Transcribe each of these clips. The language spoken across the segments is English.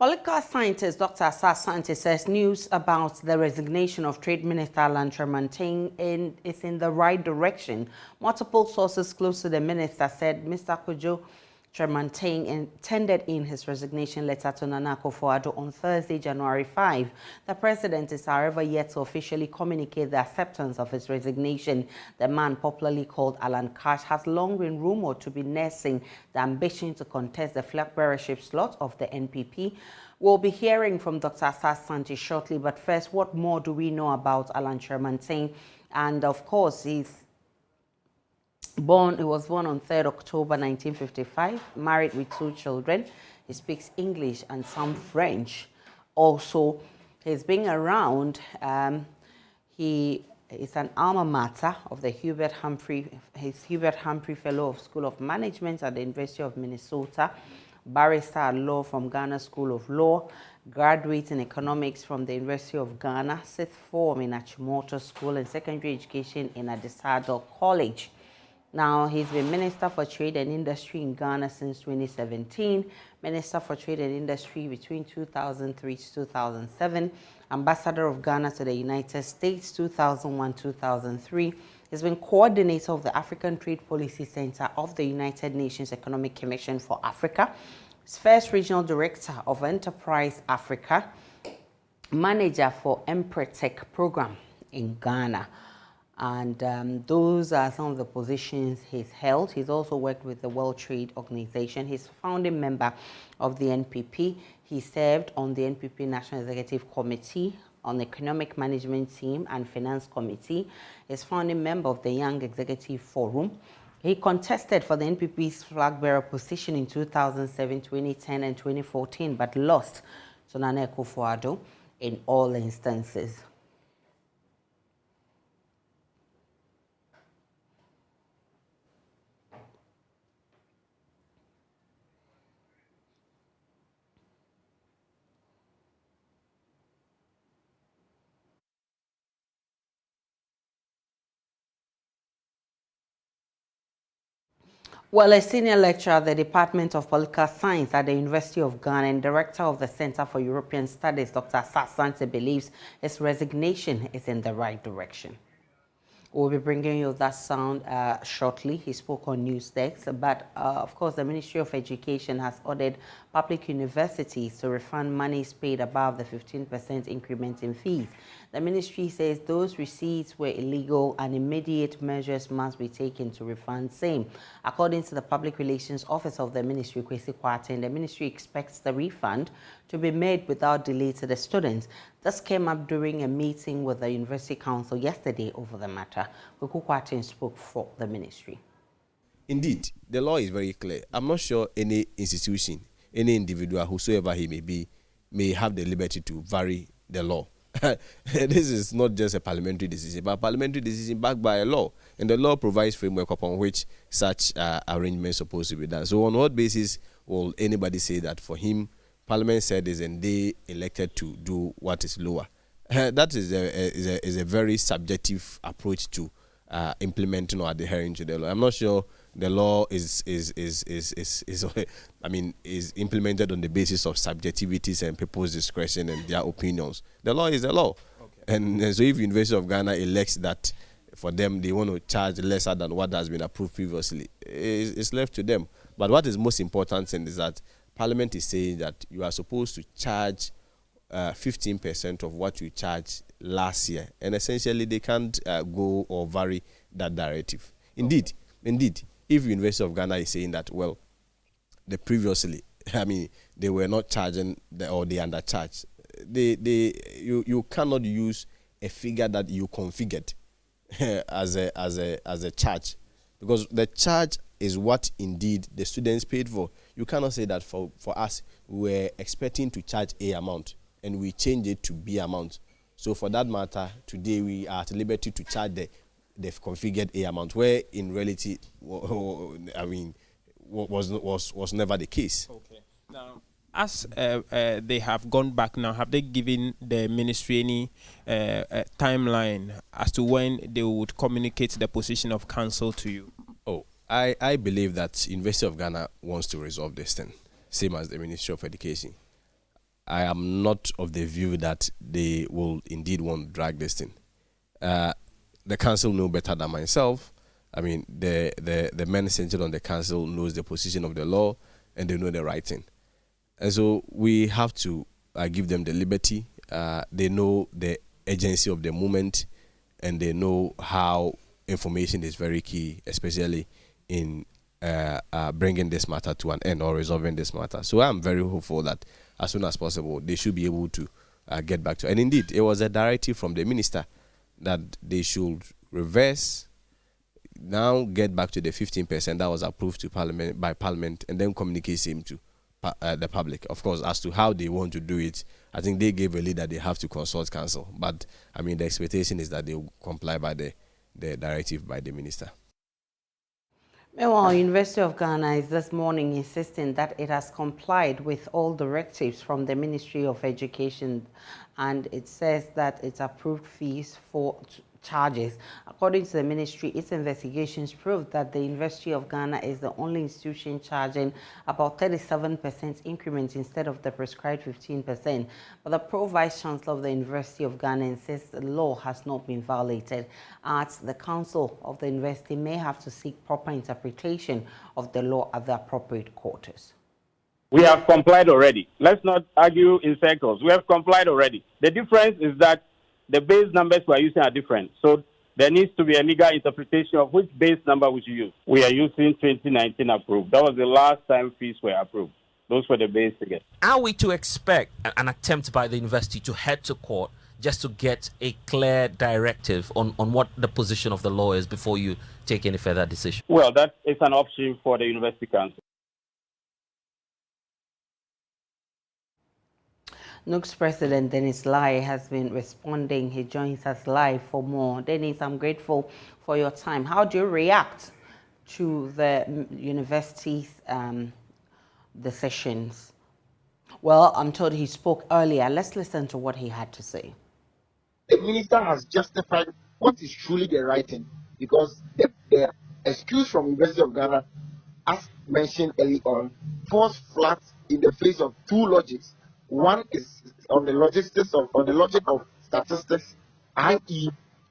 Political scientist Dr. Asante says news about the resignation of Trade Minister Alan Tremantain is in the right direction. Multiple sources close to the minister said Mr. Kojo Tremantain tendered in his resignation letter to Nana Akufo-Addo on Thursday, January 5. The president is, however, yet to officially communicate the acceptance of his resignation. The man, popularly called Alan Cash, has long been rumored to be nursing the ambition to contest the flag bearership slot of the NPP. We'll be hearing from Dr. Asante shortly, but first, what more do we know about Alan Tremantain? And of course, he was born on 3rd October 1955, married with 2 children. He speaks English and some French. Also, he's been around. He is an alma mater of the Hubert Humphrey Fellow of School of Management at the University of Minnesota, barrister at law from Ghana School of Law, graduate in economics from the University of Ghana, 6th form in Achimota School, and secondary education in Adisado College. Now, he's been Minister for Trade and Industry in Ghana since 2017, Minister for Trade and Industry between 2003 to 2007, Ambassador of Ghana to the United States 2001-2003. He's been coordinator of the African Trade Policy Center of the United Nations Economic Commission for Africa, his first regional director of Enterprise Africa, manager for Empretech program in Ghana. And those are some of the positions he's held. He's also worked with the World Trade Organization. He's founding member of the NPP. He served on the NPP National Executive Committee, on the Economic Management Team and Finance Committee. He's founding member of the Young Executive Forum. He contested for the NPP's flag bearer position in 2007, 2010, and 2014, but lost to Nana Akufo-Addo in all instances. Well, a senior lecturer at the Department of Political Science at the University of Ghana and director of the Center for European Studies, Dr. Asante, believes his resignation is in the right direction. We'll be bringing you that sound shortly. He spoke on Newsdesk, but of course, the Ministry of Education has ordered public universities to refund monies paid above the 15% increment in fees. The ministry says those receipts were illegal and immediate measures must be taken to refund same. According to the Public Relations Officer of the Ministry, Kwesi Kwarteng, the ministry expects the refund to be made without delay to the students. This came up during a meeting with the University Council yesterday over the matter. Kwesi Kwarteng spoke for the ministry. Indeed, the law is very clear. I'm not sure any institution, any individual, whosoever he may be, may have the liberty to vary the law. This is not just a parliamentary decision, but a parliamentary decision backed by a law. And the law provides framework upon which such arrangements are supposed to be done. So on what basis will anybody say that for him, Parliament said this and they elected to do what is lower? That is a very subjective approach to implementing or adhering to the law. I'm not sure the law is implemented on the basis of subjectivities and people's discretion and their opinions. The law is the law. Okay. And so if the University of Ghana elects that for them they want to charge lesser than what has been approved previously, it's left to them. But what is most important is that Parliament is saying that you are supposed to charge 15% of what you charged last year. And essentially they can't go or vary that directive. Indeed, if the University of Ghana is saying that, well, they were not charging or they undercharged, you cannot use a figure that you configured as a charge, because the charge is what indeed the students paid for. You cannot say that for us we were expecting to charge A amount and we change it to B amount. So for that matter, today we are at liberty to charge the configured A amount, where in reality, was never the case. Okay. Now, as they have gone back now, have they given the ministry any timeline as to when they would communicate the position of council to you? Oh, I believe that University of Ghana wants to resolve this thing, same as the Ministry of Education. I am not of the view that they will indeed want to drag this thing. The council know better than myself. I mean, the men centered on the council knows the position of the law and they know the right thing. And so we have to give them the liberty. They know the urgency of the moment and they know how information is very key, especially in bringing this matter to an end or resolving this matter. So I'm very hopeful that as soon as possible, they should be able to get back to. And indeed, it was a directive from the minister that they should reverse, now get back to the 15% that was approved to Parliament by Parliament, and then communicate same to the public. Of course, as to how they want to do it, I think they gave a lead that they have to consult council. But I mean, the expectation is that they will comply by the directive by the minister. Meanwhile, University of Ghana is this morning insisting that it has complied with all directives from the Ministry of Education, and it says that it's approved fees for charges. According to the ministry, its investigations proved that the University of Ghana is the only institution charging about 37% increment instead of the prescribed 15%. But the Pro-Vice Chancellor of the University of Ghana insists the law has not been violated. Adds the Council of the University may have to seek proper interpretation of the law at the appropriate quarters. We have complied already. Let's not argue in circles. We have complied already. The difference is that the base numbers we are using are different. So there needs to be a legal interpretation of which base number we should use. We are using 2019 approved. That was the last time fees were approved. Those were the base figures. Are we to expect an attempt by the university to head to court just to get a clear directive on what the position of the law is before you take any further decision? Well, that is an option for the University Council. NUG's President Dennis Lai has been responding. He joins us live for more. Dennis, I'm grateful for your time. How do you react to the university's decisions? Well, I'm told he spoke earlier. Let's listen to what he had to say. The minister has justified what is truly the right thing, because the excuse from University of Ghana, as mentioned early on, falls flat in the face of two logics. One is on the logic of statistics, i.e.,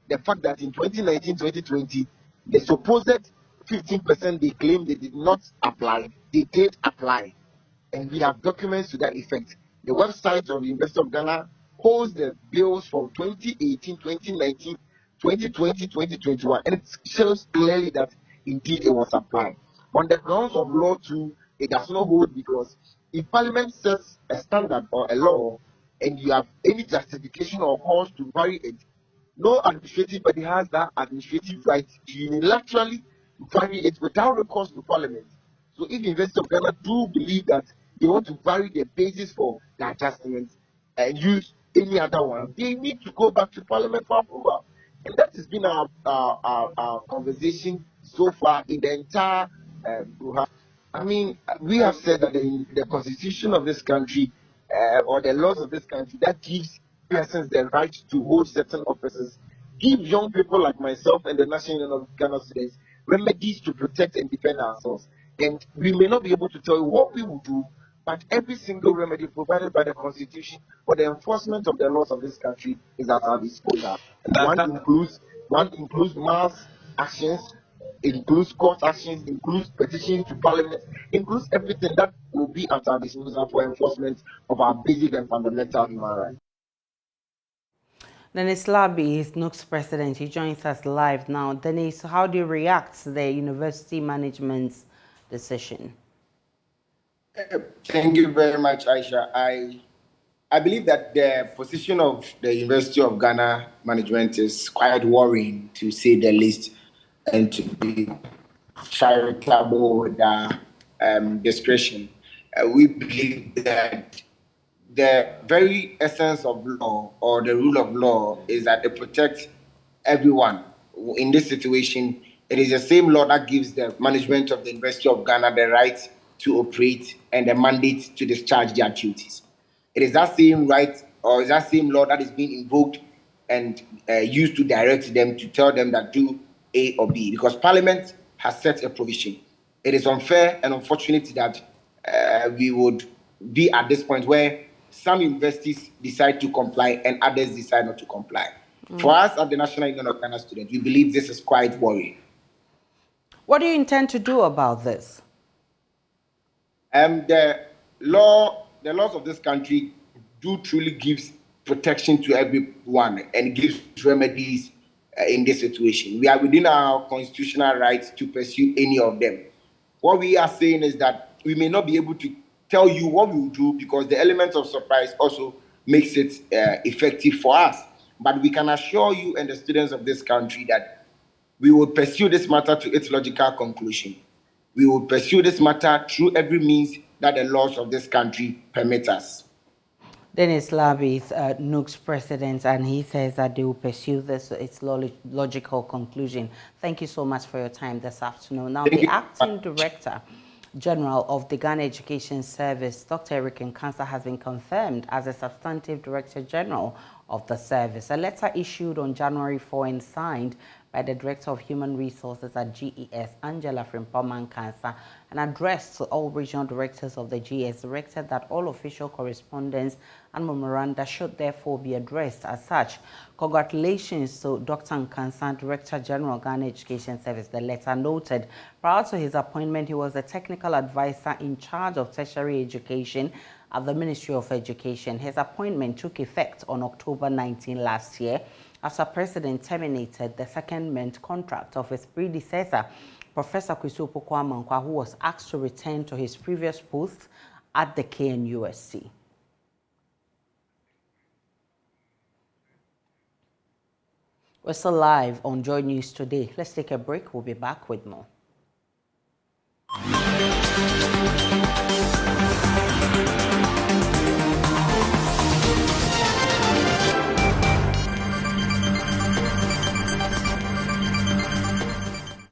the fact that in 2019-2020, the supposed 15% they claim they did not apply, they did apply. And we have documents to that effect. The website of the University of Ghana holds the bills from 2018, 2019, 2020, 2021, and it shows clearly that indeed it was applied. On the grounds of law too, it does not hold, because if Parliament sets a standard or a law and you have any justification or cause to vary it, no administrative body has that administrative right to unilaterally vary it without recourse to Parliament. So if the University of Ghana do believe that they want to vary the basis for the adjustment and use any other one, they need to go back to Parliament for approval. And that has been our conversation so far in the entire I mean, we have said that the constitution of this country or the laws of this country that gives persons the right to hold certain offices, give young people like myself and the National Union of Ghana students remedies to protect and defend ourselves. And we may not be able to tell you what we will do, but every single remedy provided by the constitution for the enforcement of the laws of this country is at our disposal. One includes mass actions, it includes court actions, includes petitions to Parliament, includes everything that will be at our disposal for enforcement of our basic and fundamental human rights. Dennis Labi is NUG's president. He joins us live now. Dennis, how do you react to the university management's decision? Thank you very much, Aisha. I believe that the position of the University of Ghana management is quite worrying, to say the least, and to be charitable with discretion. We believe that the very essence of law or the rule of law is that it protects everyone. In this situation, it is the same law that gives the management of the University of Ghana the right to operate and the mandate to discharge their duties. It is that same right or is that same law that is being invoked and used to direct them, to tell them that do A or B, because Parliament has set a provision. It is unfair and unfortunate that we would be at this point where some universities decide to comply and others decide not to comply. For us at the National Union of Ghana Students, we believe this is quite worrying. What do you intend to do about this? The laws of this country do truly gives protection to everyone and gives remedies in this situation. We are within our constitutional rights to pursue any of them. What we are saying is that we may not be able to tell you what we will do because the element of surprise also makes it effective for us. But we can assure you and the students of this country that we will pursue this matter to its logical conclusion. We will pursue this matter through every means that the laws of this country permit us. Dennis Labi is NUG's president, and he says that they will pursue this to its logical conclusion. Thank you so much for your time this afternoon. Now, the acting director general of the Ghana Education Service, Dr. Eric Nkansa, has been confirmed as a substantive director general of the service. A letter issued on January 4 and signed by the Director of Human Resources at GES, Angela Frimpong Nkansa, and addressed to all regional directors of the GES, directed that all official correspondence and memoranda should therefore be addressed as such. Congratulations to Dr. Nkansa, Director General, Ghana Education Service. The letter noted, prior to his appointment, he was the technical advisor in charge of tertiary education at the Ministry of Education. His appointment took effect on October 19 last year, after President terminated the secondment contract of his predecessor, Professor Kwesi Opoku-Amankwah, who was asked to return to his previous post at the KNUST. We're still live on Joy News today. Let's take a break. We'll be back with more.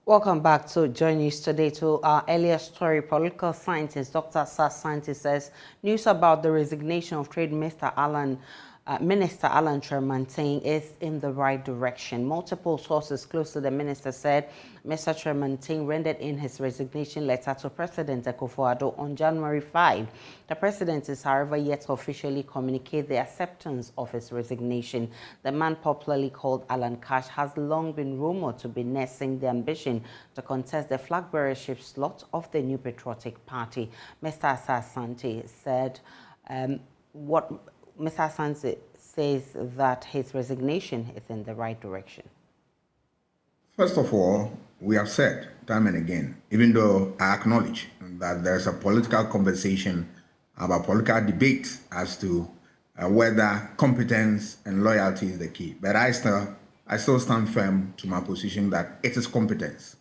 Welcome back to Joy News today. To our earlier story, political scientist Dr. SAS Scientist says news about the resignation of Trade Minister Alan Tremantin is in the right direction. Multiple sources close to the minister said Mr. Tremantin rendered in his resignation letter to President Akufo-Addo on January 5. The president is, however, yet to officially communicate the acceptance of his resignation. The man, popularly called Alan Cash, has long been rumored to be nursing the ambition to contest the flag bearership slot of the New Patriotic Party. Mr. Asante said Mr. Asante says that his resignation is in the right direction. First of all, we have said time and again, even though I acknowledge that there's a political conversation about political debate as to whether competence and loyalty is the key. But I still stand firm to my position that it is competence,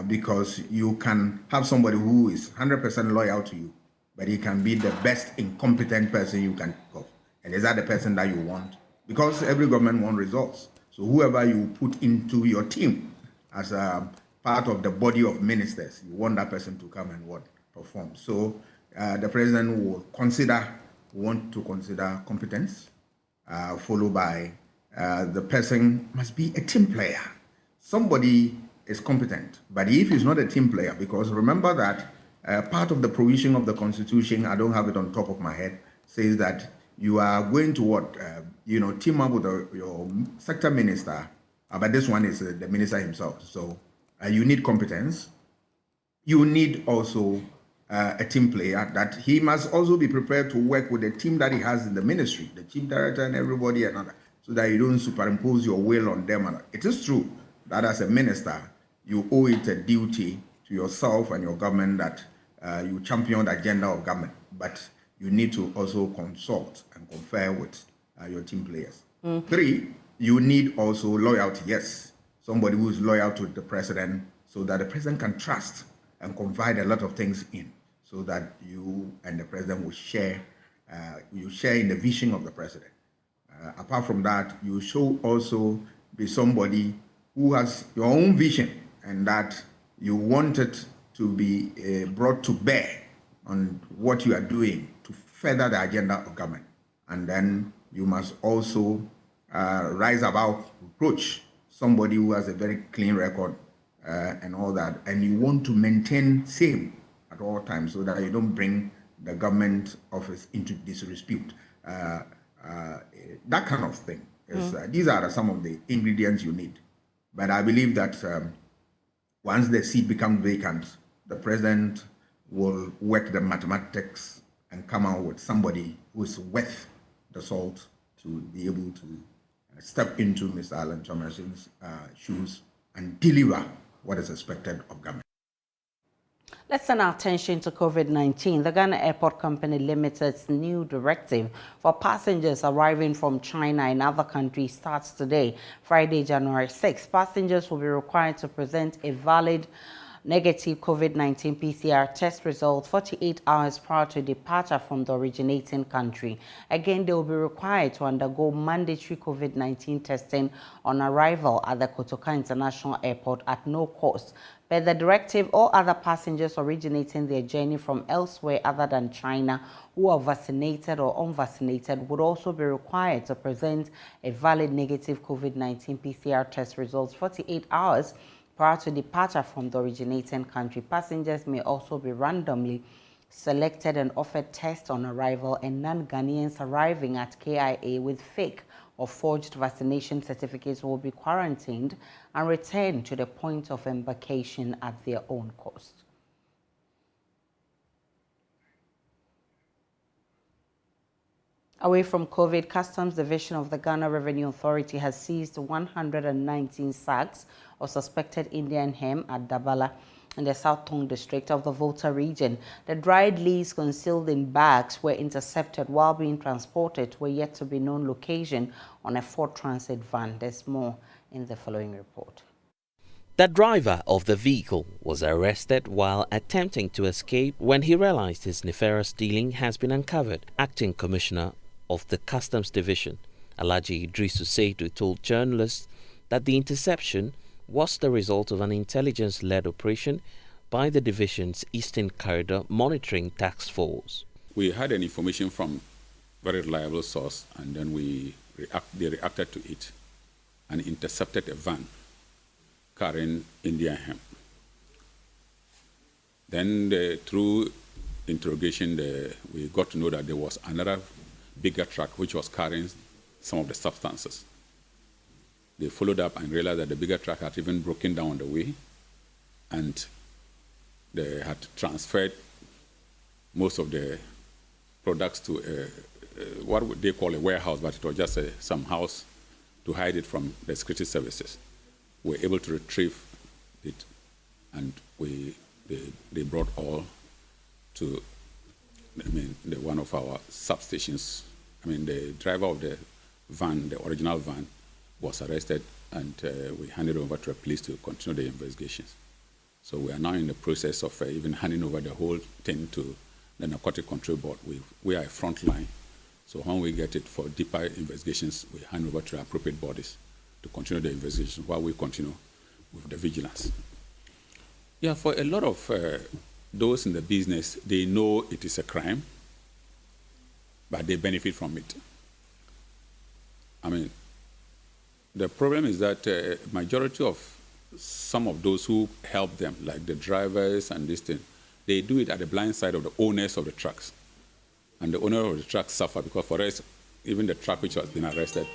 because you can have somebody who is 100% loyal to you, but he can be the best incompetent person you can think of. And is that the person that you want? Because every government wants results. So whoever you put into your team as a part of the body of ministers, you want that person to come and perform. So the president will want to consider competence, followed by the person must be a team player. Somebody is competent, but if he's not a team player, because remember that part of the provision of the Constitution, I don't have it on top of my head, says that you are going to team up with your sector minister, but this one is the minister himself. So you need competence. You need also a team player, that he must also be prepared to work with the team that he has in the ministry, the chief director and everybody another, so that you don't superimpose your will on them. It is true that as a minister, you owe it a duty to yourself and your government that you champion the agenda of government, but you need to also consult and confer with your team players. 3, you need also loyalty. Yes, somebody who is loyal to the president, so that the president can trust and confide a lot of things in, so that you and the president will share in the vision of the president. Apart from that, you should also be somebody who has your own vision, and that you want it to be brought to bear on what you are doing to further the agenda of government. And then you must also rise above reproach, somebody who has a very clean record and all that, and you want to maintain same at all times, so that you don't bring the government office into disrepute. uh, that kind of thing. These are some of the ingredients you need. But I believe that once the seat becomes vacant, the president will work the mathematics and come out with somebody who is worth the salt to be able to step into Mr. Alan Thomas's shoes and deliver what is expected of government. Let's turn our attention to COVID-19. The Ghana Airport Company Limited's new directive for passengers arriving from China and other countries starts today, Friday, January 6. Passengers will be required to present a valid negative COVID-19 PCR test result 48 hours prior to departure from the originating country. Again, they will be required to undergo mandatory COVID-19 testing on arrival at the Kotoka International Airport at no cost. Per the directive, all other passengers originating their journey from elsewhere other than China who are vaccinated or unvaccinated would also be required to present a valid negative COVID-19 PCR test results 48 hours prior to departure from the originating country. Passengers may also be randomly selected and offered tests on arrival, and non-Ghanaians arriving at KIA with fake or forged vaccination certificates will be quarantined and returned to the point of embarkation at their own cost. Away from COVID, Customs Division of the Ghana Revenue Authority has seized 119 sacks of suspected Indian hemp at Dabala in the South Tong district of the Volta region. The dried leaves concealed in bags were intercepted while being transported to a yet-to-be-known location on a Ford Transit van. There's more in the following report. The driver of the vehicle was arrested while attempting to escape when he realized his nefarious dealing has been uncovered. Acting Commissioner of the Customs Division, Alhaji Idrisu Seidu, told journalists that the interception was the result of an intelligence-led operation by the division's Eastern Corridor Monitoring Task Force. We had an information from very reliable source, and then they reacted to it and intercepted a van carrying Indian hemp. Then through interrogation, we got to know that there was another bigger truck which was carrying some of the substances. They followed up and realized that the bigger truck had even broken down on the way, and they had transferred most of the products to what they call a warehouse, but it was just some house to hide it from the security services. We were able to retrieve it, and they brought all to one of our substations. The driver of the van, the original van, was arrested, and we handed over to the police to continue the investigations. So we are now in the process of even handing over the whole thing to the Narcotic Control Board. We are a front line, so when we get it for deeper investigations, we hand over to the appropriate bodies to continue the investigation while we continue with the vigilance. Yeah, for a lot of those in the business, they know it is a crime, but they benefit from it. The problem is that majority of some of those who help them, like the drivers and this thing, they do it at the blind side of the owners of the trucks. And the owner of the trucks suffer because for us, even the truck which has been arrested,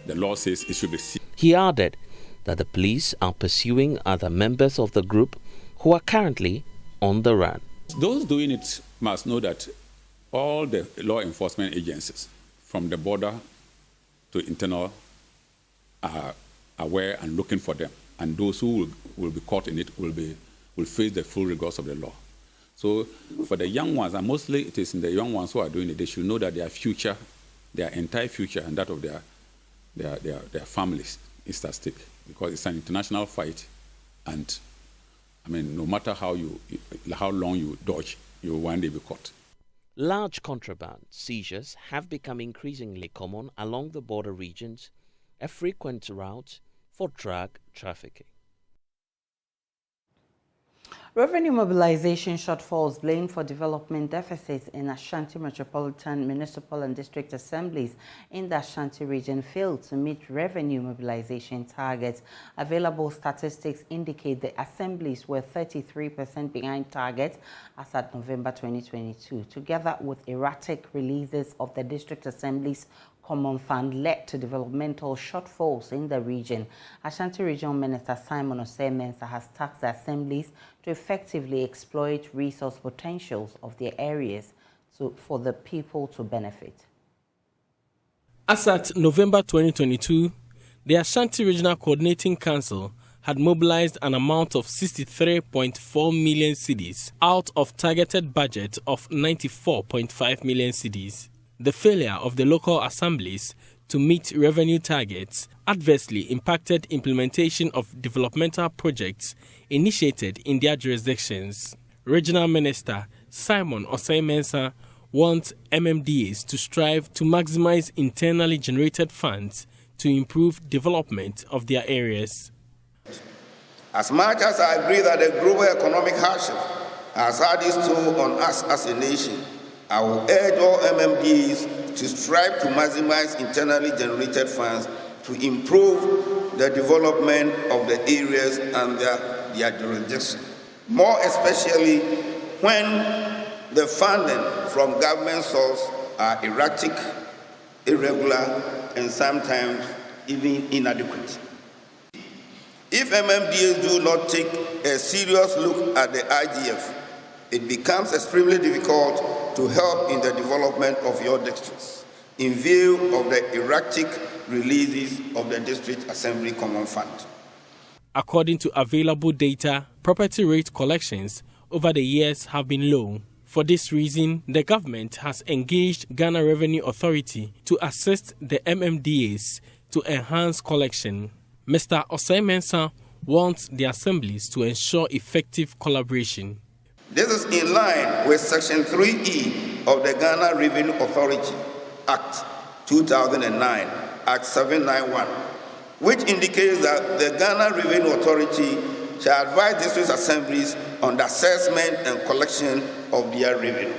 the law says it should be seized. He added that the police are pursuing other members of the group who are currently on the run. Those doing it must know that all the law enforcement agencies, from the border to internal, are aware and looking for them. And those who will be caught in it will face the full rigors of the law. So for the young ones, and mostly it is in the young ones who are doing it, they should know that their future, their entire future, and that of their families is at stake, because it's an international fight, and no matter how long you dodge, you will one day be caught. Large contraband seizures have become increasingly common along the border regions, a frequent route for drug trafficking. Revenue mobilization shortfalls blamed for development deficits in Ashanti Metropolitan, Municipal and District Assemblies in the Ashanti region failed to meet revenue mobilization targets. Available statistics indicate the assemblies were 33% behind target as at November 2022, together with erratic releases of the District Assemblies Common Fund led to developmental shortfalls in the region. Ashanti Regional Minister Simon Osei-Mensah has tasked the assemblies to effectively exploit resource potentials of their areas for the people to benefit. As at November 2022, the Ashanti Regional Coordinating Council had mobilized an amount of 63.4 million cedis out of targeted budget of 94.5 million cedis. The failure of the local assemblies to meet revenue targets adversely impacted implementation of developmental projects initiated in their jurisdictions. Regional Minister Simon Osei-Mensah wants MMDAs to strive to maximize internally generated funds to improve development of their areas. As much as I agree that the global economic hardship has had its toll on us as a nation, I will urge all MMDs to strive to maximize internally generated funds to improve the development of the areas and their jurisdiction, more especially when the funding from government sources are erratic, irregular, and sometimes even inadequate. If MMDs do not take a serious look at the IGF, it becomes extremely difficult to help in the development of your districts in view of the erratic releases of the District Assembly Common Fund. According to available data, property rate collections over the years have been low. For this reason, the government has engaged Ghana Revenue Authority to assist the MMDAs to enhance collection. Mr. Osei-Mensah wants the assemblies to ensure effective collaboration. This is in line with Section 3E of the Ghana Revenue Authority Act 2009, Act 791, which indicates that the Ghana Revenue Authority shall advise district assemblies on the assessment and collection of their revenue.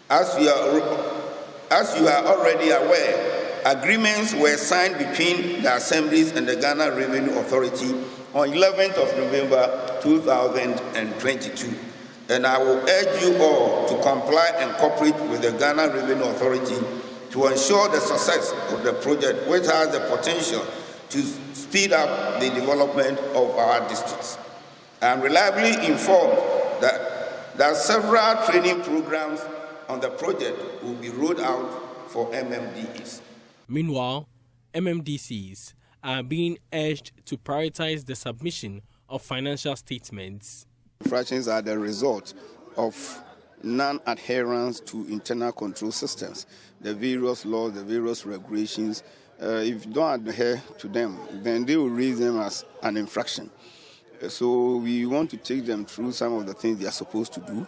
As you are already aware, agreements were signed between the assemblies and the Ghana Revenue Authority on 11th of November 2022. And I will urge you all to comply and cooperate with the Ghana Revenue Authority to ensure the success of the project, which has the potential to speed up the development of our districts. I am reliably informed that several training programs on the project will be rolled out for MMDs. Meanwhile, MMDCs are being urged to prioritize the submission of financial statements. Infractions are the result of non-adherence to internal control systems, the various laws, the various regulations. If you don't adhere to them, then they will raise them as an infraction. So we want to take them through some of the things they are supposed to do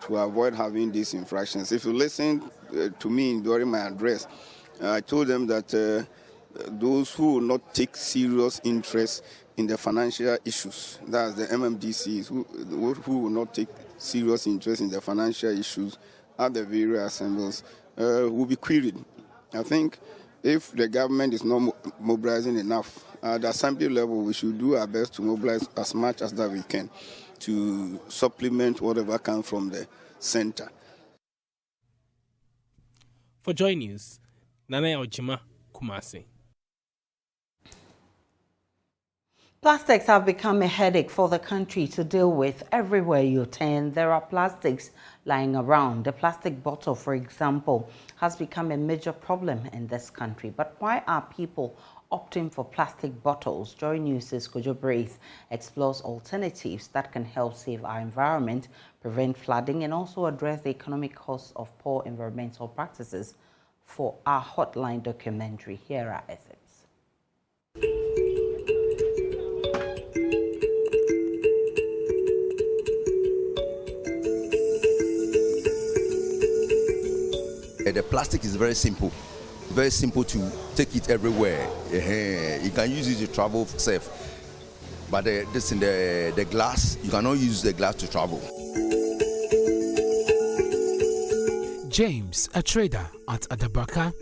to avoid having these infractions. If you listen to me during my address, I told them that those who will not take serious interest in the financial issues, that's the MMDCs, who will not take serious interest in the financial issues at the various assemblies, will be queried. I think if the government is not mobilizing enough, at the assembly level, we should do our best to mobilize as much as that we can to supplement whatever comes from the center. For JoyNews, Nana Ojima, Kumasi. Plastics have become a headache for the country to deal with. Everywhere you turn, there are plastics lying around. The plastic bottle, for example, has become a major problem in this country. But why are people opting for plastic bottles? JoyNews' Kojo Brace explores alternatives that can help save our environment, prevent flooding, and also address the economic costs of poor environmental practices. For our Hotline documentary, here are excerpts. The plastic is very simple to take it everywhere. You can use it to travel safe. But the glass, you cannot use the glass to travel. James, a trader at Adabaka,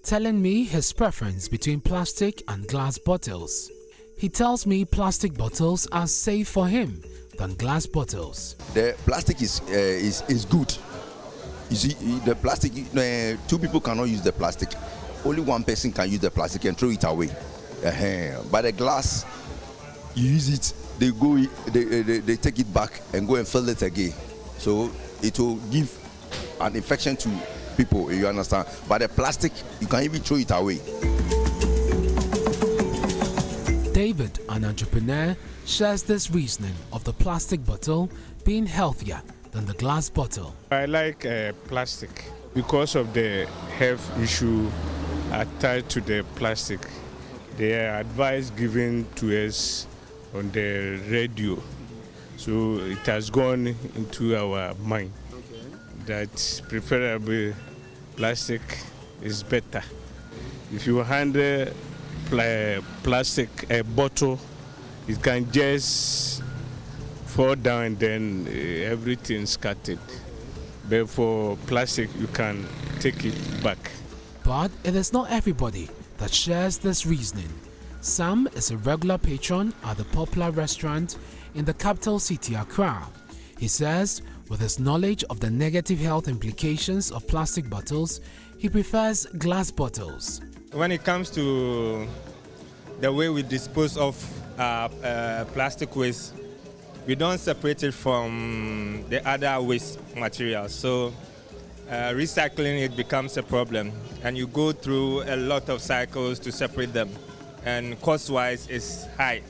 telling me his preference between plastic and glass bottles. He tells me plastic bottles are safe for him than glass bottles. The plastic is good. You see, the plastic, two people cannot use the plastic. Only one person can use the plastic and throw it away. But the glass, you use it, they take it back and go and fill it again. So it will give an infection to people, you understand? But the plastic, you can even throw it away. David, an entrepreneur, shares this reasoning of the plastic bottle being healthier than the glass bottle. I like plastic because of the health issue attached to the plastic. The advice given to us on the radio, so it has gone into our mind that preferably plastic is better. If you handle plastic bottle, it can just fall down and then everything's scattered. But for plastic, you can take it back. But it is not everybody that shares this reasoning. Sam is a regular patron at the popular restaurant in the capital city, Accra. He says, with his knowledge of the negative health implications of plastic bottles, he prefers glass bottles. When it comes to the way we dispose of plastic waste, we don't separate it from the other waste materials. So recycling it becomes a problem, and you go through a lot of cycles to separate them, and cost-wise it's high.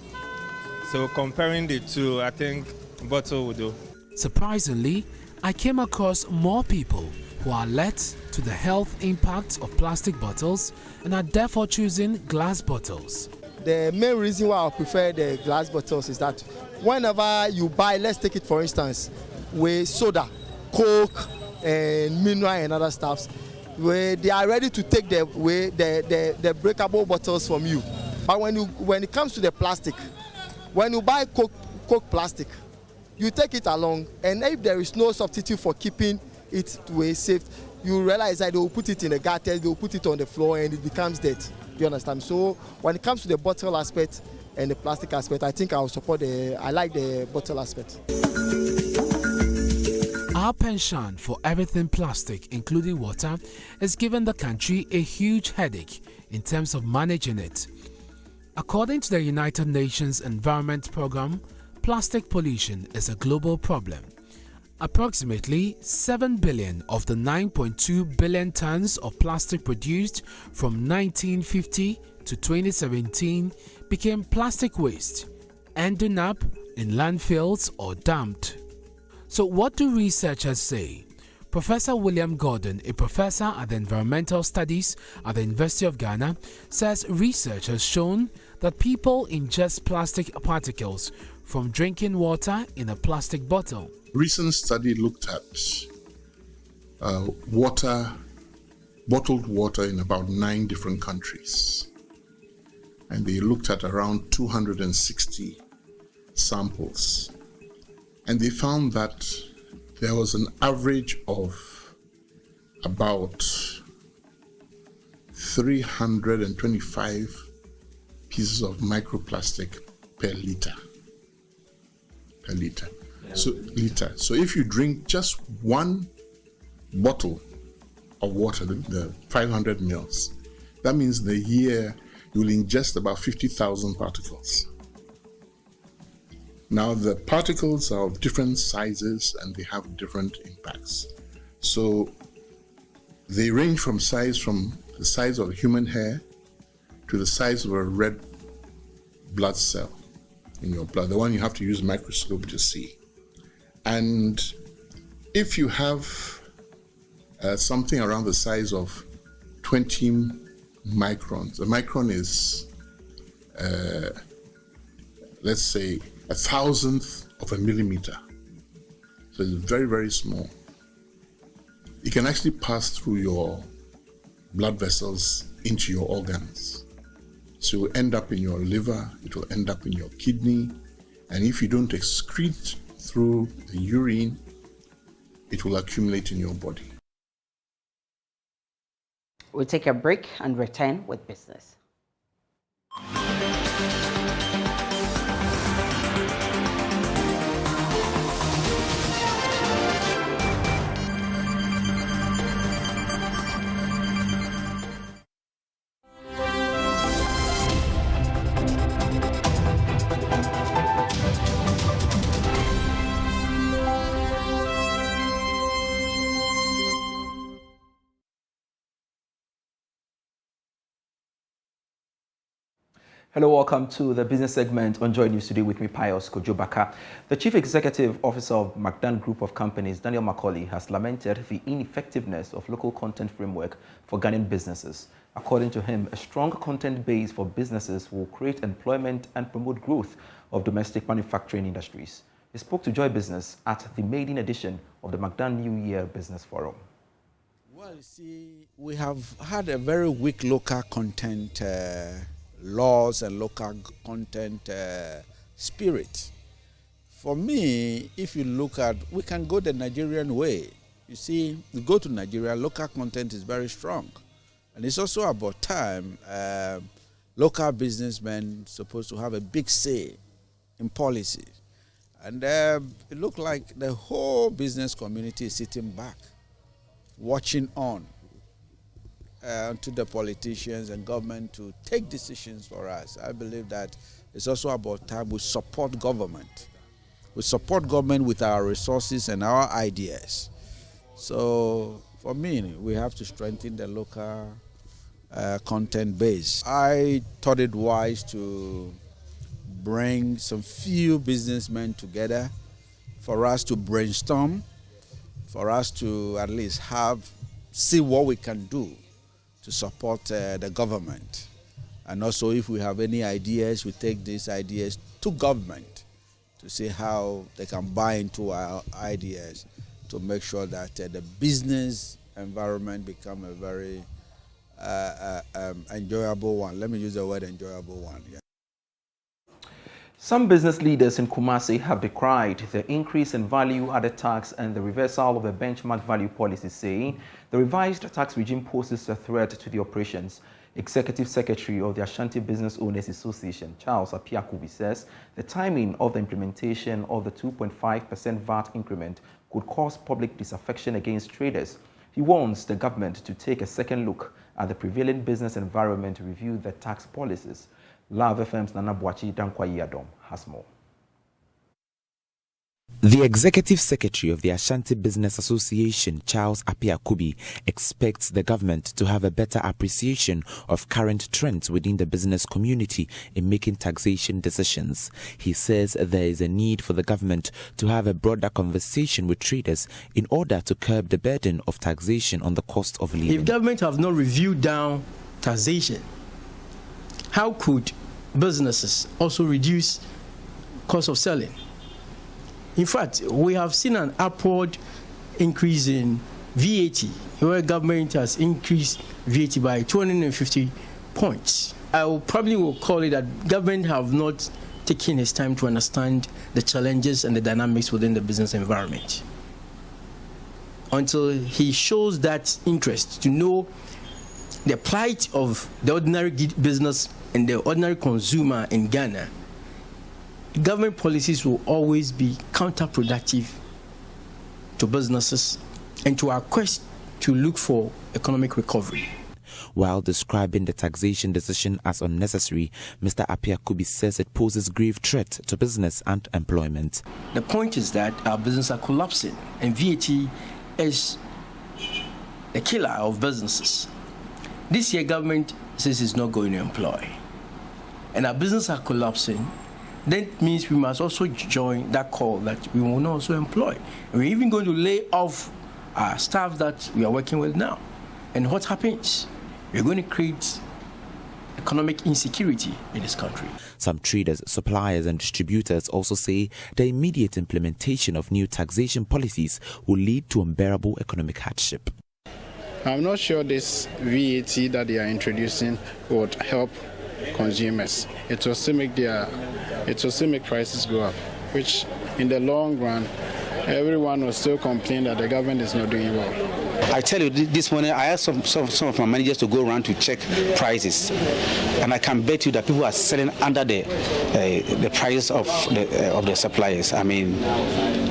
So comparing the two, I think bottle will do. Surprisingly, I came across more people who are alert to the health impacts of plastic bottles and are therefore choosing glass bottles. The main reason why I prefer the glass bottles is that whenever you buy, let's take it for instance, with soda, Coke, and mineral and other stuffs, where they are ready to take the breakable bottles from you. But when it comes to the plastic, when you buy Coke plastic, you take it along, and if there is no substitute for keeping it safe, you realize that they will put it in the gutter, they will put it on the floor, and it becomes dead. You understand? So when it comes to the bottle aspect and the plastic aspect, I think I will support I like the bottle aspect. Our penchant for everything plastic, including water, is giving the country a huge headache in terms of managing it. According to the United Nations Environment Programme, plastic pollution is a global problem. Approximately 7 billion of the 9.2 billion tons of plastic produced from 1950 to 2017 became plastic waste, ending up in landfills or dumped. So what do researchers say? Professor William Gordon, a professor at the Environmental Studies at the University of Ghana, says research has shown that people ingest plastic particles from drinking water in a plastic bottle. Recent study looked at bottled water in about 9 different countries. And they looked at around 260 samples. And they found that there was an average of about 325 pieces of microplastic per liter. So if you drink just one bottle of water, the 500 mils, that means in a year you will ingest about 50,000 particles. Now the particles are of different sizes and they have different impacts. So they range from the size of a human hair to the size of a red blood cell in your blood, the one you have to use a microscope to see. And if you have something around the size of 20 microns, a micron is, let's say, 1,000th of a millimeter. So it's very, very small. It can actually pass through your blood vessels into your organs. So it will end up in your liver, it will end up in your kidney, And if you don't excrete through the urine, it will accumulate in your body. We'll take a break and return with business. Hello, welcome to the business segment on JoyNews today with me, Pius Kojobaka. The Chief Executive Officer of McDan Group of Companies, Daniel Macaulay, has lamented the ineffectiveness of local content framework for Ghanaian businesses. According to him, a strong content base for businesses will create employment and promote growth of domestic manufacturing industries. He spoke to Joy Business at the maiden edition of the McDan New Year Business Forum. Well, you see, we have had a very weak local content laws and local content spirit. For me, if you look at, we can go the Nigerian way. You see, you go to Nigeria, local content is very strong. And it's also about time local businessmen supposed to have a big say in policy. And it looked like the whole business community is sitting back, watching on. To the politicians and government to take decisions for us. I believe that it's also about time we support government. We support government with our resources and our ideas. So for me, we have to strengthen the local content base. I thought it wise to bring some few businessmen together for us to brainstorm, for us to at least see what we can do to support the government. And also if we have any ideas, we take these ideas to government to see how they can buy into our ideas to make sure that the business environment become a very enjoyable one. Let me use the word enjoyable one. Yeah. Some business leaders in Kumasi have decried the increase in value-added tax and the reversal of the benchmark value policy, saying the revised tax regime poses a threat to the operations. Executive Secretary of the Ashanti Business Owners Association, Charles Apiakubi, says the timing of the implementation of the 2.5% VAT increment could cause public disaffection against traders. He warns the government to take a second look at the prevailing business environment to review the tax policies. Love FM's Nana Boachi Dankwayi Adom has more. The Executive Secretary of the Ashanti Business Association, Charles Apiakubi, expects the government to have a better appreciation of current trends within the business community in making taxation decisions. He says there is a need for the government to have a broader conversation with traders in order to curb the burden of taxation on the cost of living. If government have not reviewed down taxation, how could businesses also reduce cost of selling? In fact, we have seen an upward increase in VAT, where government has increased VAT by 250 points. I will call it that government have not taken his time to understand the challenges and the dynamics within the business environment. Until he shows that interest to know the plight of the ordinary business and the ordinary consumer in Ghana, government policies will always be counterproductive to businesses and to our quest to look for economic recovery. While describing the taxation decision as unnecessary, Mr. Apiakubi says it poses grave threat to business and employment. The point is that our businesses are collapsing, and VAT is the killer of businesses. This year, government says it's not going to employ, and our businesses are collapsing. That means we must also join that call that we will not also employ. And we're even going to lay off our staff that we are working with now. And what happens? We're going to create economic insecurity in this country. Some traders, suppliers and distributors also say the immediate implementation of new taxation policies will lead to unbearable economic hardship. I'm not sure this VAT that they are introducing would help consumers. It will still make prices go up, which in the long run, everyone will still complain that the government is not doing well. I tell you, this morning I asked some of my managers to go around to check prices, and I can bet you that people are selling under the price of the suppliers. I mean,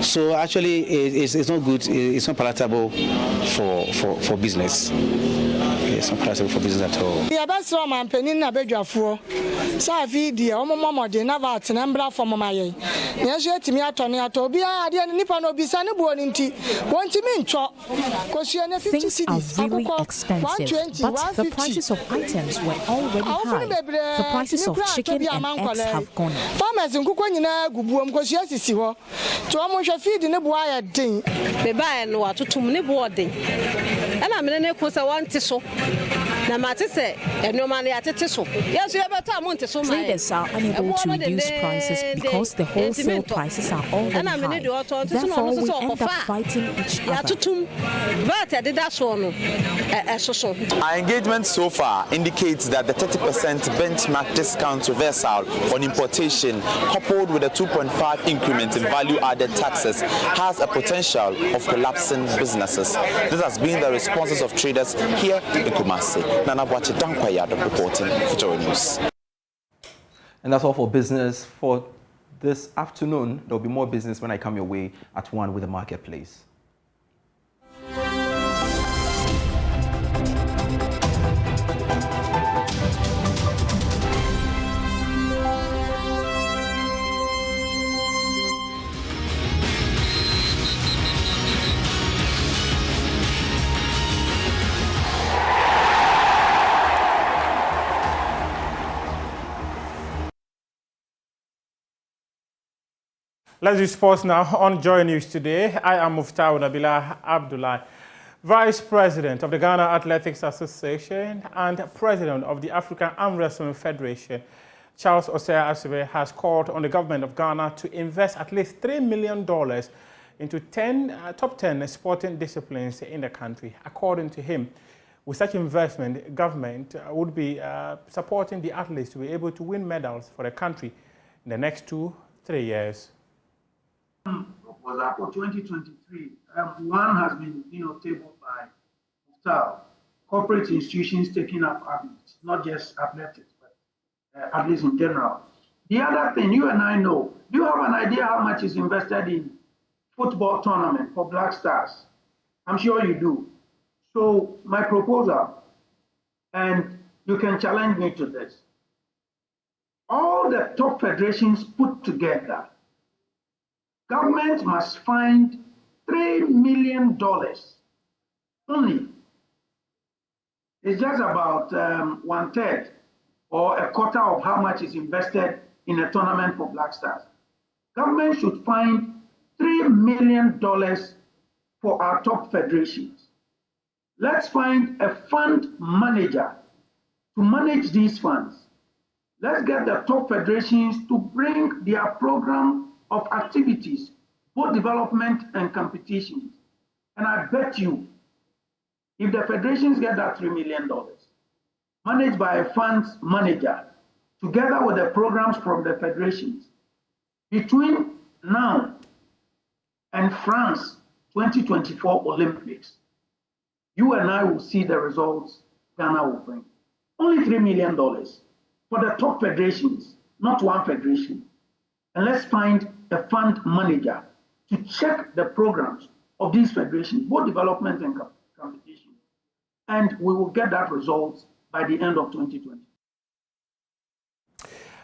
so actually it's not good. It's not palatable for business. It's not palatable for business at all. Yeah, that's why I'm penning a bedroom for. So I feed the Omo de Nava Tenambra from my. Yes, yet me at Tony Atobia, I didn't nip on Obisana Buonti. Want to mean chop? Things are really expensive, but the prices of items were already high. The prices of chicken and eggs have gone up. Farmers in Kukwina Gubuam Kosiasiwo. To Amosha feed in a boy ding. They buy and what to Tumni. And I'm in a cosa one tissue. Namatise, and no money at a tissue. Yes, you have a time to so traders are unable to reduce prices because the wholesale prices are already high. Therefore, we end up fighting each other. Our engagement so far indicates that the 30% benchmark discount reversal on importation, coupled with a 2.5 increment in value-added taxes, has a potential of collapsing businesses. This has been the responses of traders here in Kumasi. Nana Bwachi Dankwayad reporting for JoyNews. And that's all for business for this afternoon. There will be more business when I come your way at 1 with the marketplace. Let's do sports now on Joy News today. I am Muftau Nabila Abdullah, Vice President of the Ghana Athletics Association and President of the African Arm Wrestling Federation. Charles Osei Asebe has called on the government of Ghana to invest at least $3 million into top 10 sporting disciplines in the country. According to him, with such investment, the government would be supporting the athletes to be able to win medals for the country in the next 2-3 years. Proposal for 2023, one has been tabled by Muftau. Corporate institutions taking up athletes, not just athletics, but athletes in general. The other thing, you and I know, do you have an idea how much is invested in football tournament for Black Stars? I'm sure you do. So my proposal, and you can challenge me to this, all the top federations put together, government must find $3 million only. It's just about 1/3 or a quarter of how much is invested in a tournament for Black Stars. Government should find $3 million for our top federations. Let's find a fund manager to manage these funds. Let's get the top federations to bring their program of activities, both development and competitions. And I bet you, if the federations get that $3 million, managed by a funds manager, together with the programs from the federations, between now and France 2024 Olympics, you and I will see the results Ghana will bring. Only $3 million for the top federations, not one federation. And let's find a fund manager to check the programs of these federations, both development and competition. And we will get that result by the end of 2020.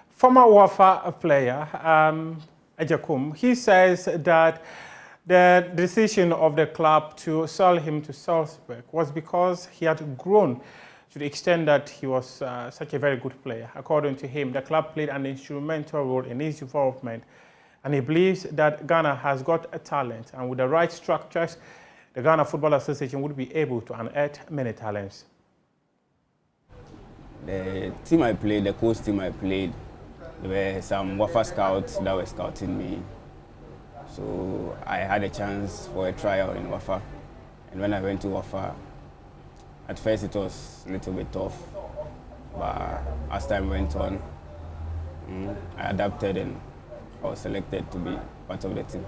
Former WAFA player, Ejakum, he says that the decision of the club to sell him to Salzburg was because he had grown to the extent that he was such a very good player. According to him, the club played an instrumental role in his development, and he believes that Ghana has got a talent, and with the right structures, the Ghana Football Association would be able to unearth many talents. The team I played, the coach team I played, there were some WAFA scouts that were scouting me. So I had a chance for a trial in WAFA. And when I went to WAFA, at first it was a little bit tough. But as time went on, I adapted and I was selected to be part of the team.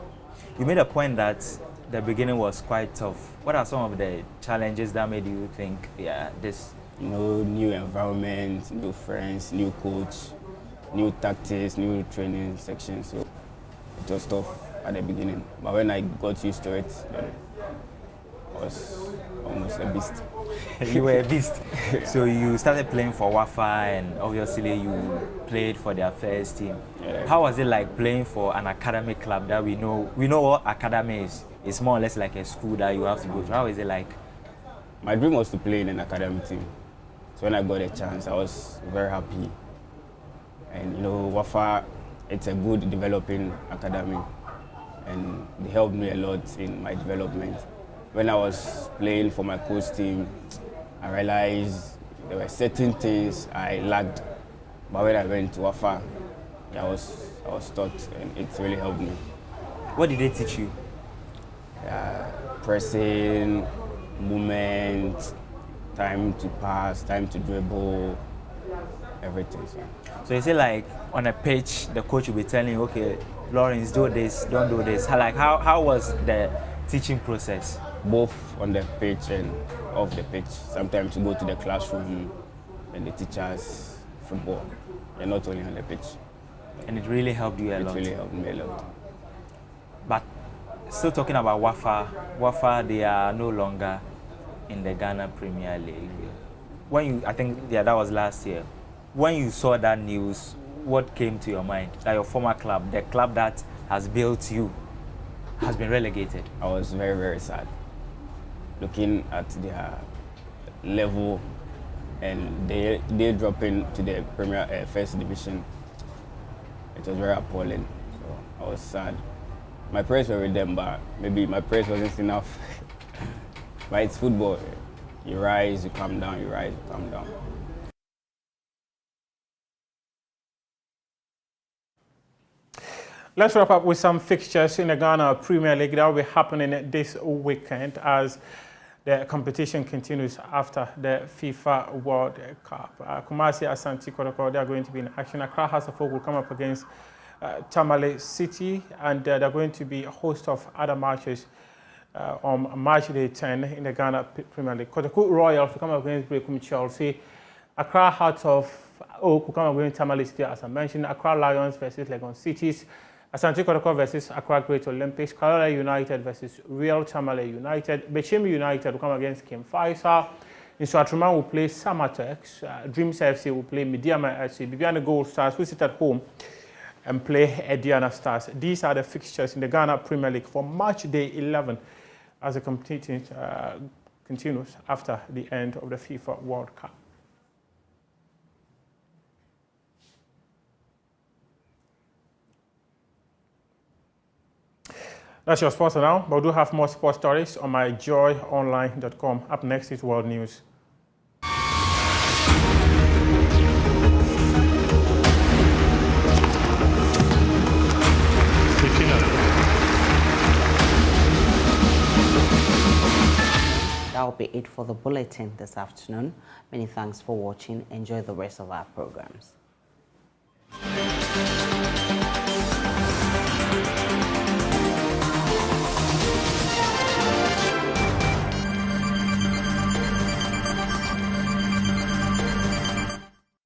You made a point that the beginning was quite tough. What are some of the challenges that made you think, yeah, this? You know, new environment, new friends, new coach, new tactics, new training section. So it was tough at the beginning. But when I got used to it, then I was almost a beast. You were a beast. So you started playing for Wafa, and obviously you played for their first team. Yeah. How was it like playing for an academic club that we know what academy is? It's more or less like a school that you have to go to. How is it like? My dream was to play in an academy team. So when I got a chance, I was very happy. And you know, Wafa, it's a good developing academy, and they helped me a lot in my development. When I was playing for my coach team, I realized there were certain things I lacked. But when I went to Wafa, I was taught, and it really helped me. What did they teach you? Pressing, movement, time to pass, time to dribble, everything. So is it like on a pitch, the coach will be telling you, okay, Lawrence, do this, don't do this. How was the teaching process? Both on the pitch and off the pitch. Sometimes you go to the classroom and they teach us football, and not only on the pitch. And it really helped you a lot? It really helped me a lot. But still talking about Wafa, they are no longer in the Ghana Premier League. I think that was last year. When you saw that news, what came to your mind? That your former club, the club that has built you, has been relegated? I was very, very sad. Looking at their level and they dropping to the Premier First Division, it was very appalling. So I was sad. My prayers were with them, but maybe my prayers wasn't enough. But it's football. You rise, you come down, you rise, you come down. Let's wrap up with some fixtures in the Ghana Premier League that will be happening this weekend as the competition continues after the FIFA World Cup. Kumasi, Asante Kotoko, they are going to be in action. Accra House of Folk will come up against Tamale City, and they're going to be a host of other matches on March Day 10 in the Ghana Premier League. Kotoku Royals will come up against Brekum Chelsea. Accra Hearts of Oak will come up against Tamale City, as I mentioned. Accra Lions versus Legon Cities. Asante Kotoko versus Accra Great Olympics. Kalala United versus Real Tamale United. Bechim United will come against Kim Faisal. Insuatruma will play Samatex. Dreams FC will play Midiama FC. Bibiana Gold Stars will sit at home and play Ediana Stars. These are the fixtures in the Ghana Premier League for March Day 11 as the competition continues after the end of the FIFA World Cup. That's your sports now, but we do have more sports stories on my joyonline.com. Up next is World News. That will be it for the bulletin this afternoon. Many thanks for watching. Enjoy the rest of our programs.